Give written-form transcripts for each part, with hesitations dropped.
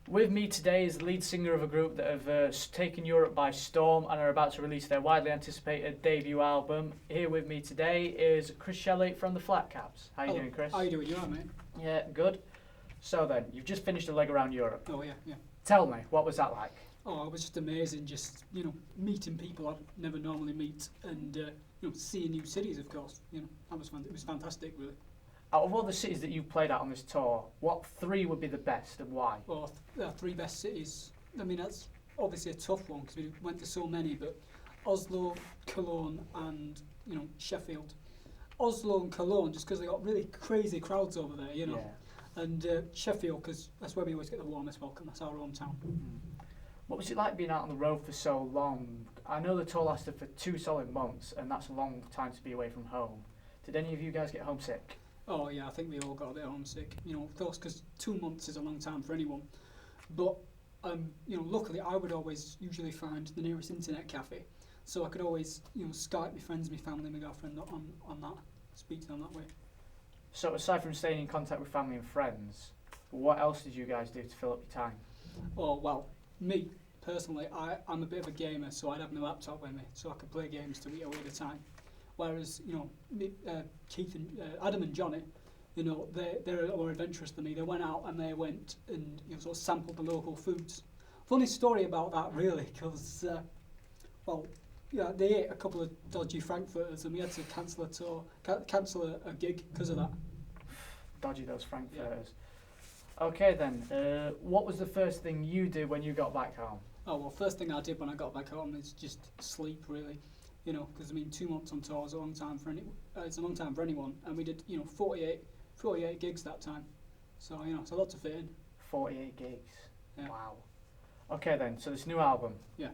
With me today is the lead singer of a group that have taken Europe by storm and are about to release their widely anticipated debut album. Here with me today is Chris Shelley from the Flat Caps. How you doing, Chris? How you doing? You alright, mate? Yeah, good. So then, you've just finished a leg around Europe. Oh, yeah. Tell me, what was that like? Oh, it was just amazing, just, meeting people I'd never normally meet and, seeing new cities, of course. It was fantastic, really. Out of all the cities that you've played at on this tour, what three would be the best and why? Well, three best cities. I mean, that's obviously a tough one because we went to so many, but Oslo, Cologne and, Sheffield. Oslo and Cologne, just because they got really crazy crowds over there, Yeah. And Sheffield, because that's where we always get the warmest welcome. That's our hometown. What was it like being out on the road for so long? I know the tour lasted for 2 solid months, and that's a long time to be away from home. Did any of you guys get homesick? Oh yeah, I think we all got a bit homesick. Of course, because 2 months is a long time for anyone. But luckily I would always usually find the nearest internet cafe, so I could always Skype my friends, my family, my girlfriend on that, speak to them that way. So aside from staying in contact with family and friends, what else did you guys do to fill up your time? Oh well, me personally, I'm a bit of a gamer, so I'd have my laptop with me so I could play games to eat away the time. Whereas, Keith and Adam and Johnny, they're more adventurous than me. They went out and they went and sort of sampled the local foods. Funny story about that, really, because they ate a couple of dodgy frankfurters and we had to cancel a tour, cancel a gig because of that. Dodgy those frankfurters. Yeah. Okay then, what was the first thing you did when you got back home? Oh well, first thing I did when I got back home is just sleep, really. Because 2 months on tour is a long time for anyone, and we did 48 gigs that time, so it's a lot to fit in. 48 gigs. Yeah. Wow. Okay then, so this new album. Yeah.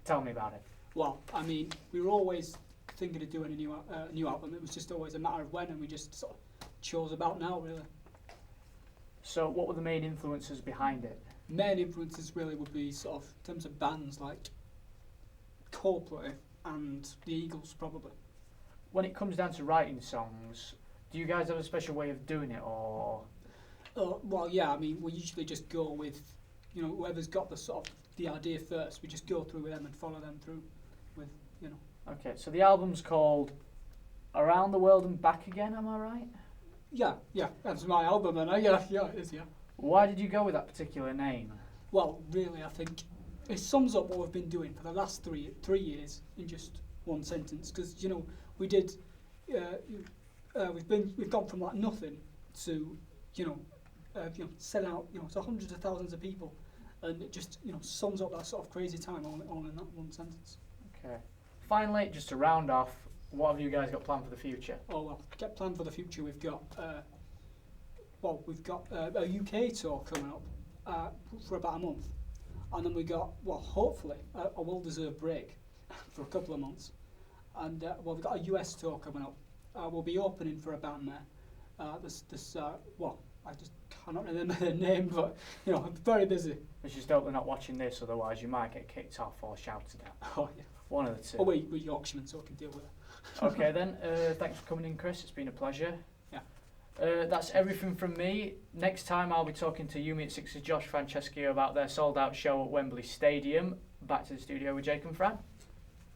Tell me about it. Well, I mean, we were always thinking of doing a new album. It was just always a matter of when, and we just sort of chose about now, really. So, what were the main influences behind it? Main influences really would be sort of in terms of bands like Coldplay and the Eagles, probably. When it comes down to writing songs, do you guys have a special way of doing it, or? Well, yeah. I mean, we usually just go with, whoever's got the idea first. We just go through with them and follow them through with. Okay, so the album's called Around the World and Back Again. Am I right? Yeah. That's my album, and yeah, it is. Yeah. Why did you go with that particular name? Well, really, I think it sums up what we've been doing for the last three years in just one sentence. Because we did, we've gone from like nothing to sell out to hundreds of thousands of people, and it just sums up that sort of crazy time all in that one sentence. Okay. Finally, just to round off, what have you guys got planned for the future? Oh well, get planned for the future. We've got a UK tour coming up for about a month. And then we got, hopefully, a well-deserved break for a couple of months. And, we've got a US tour coming up. We'll be opening for a band there. I just cannot remember their name, but, I'm very busy. Let's just hope they're not watching this, otherwise you might get kicked off or shouted at. Oh, yeah. One of the two. Oh, we're Yorkshiremen, so I can deal with it. Okay then, thanks for coming in, Chris. It's been a pleasure. Yeah. That's everything from me. Next time I'll be talking to Yumi at Six's Josh Francesco about their sold-out show at Wembley Stadium. Back to the studio with Jake and Fran.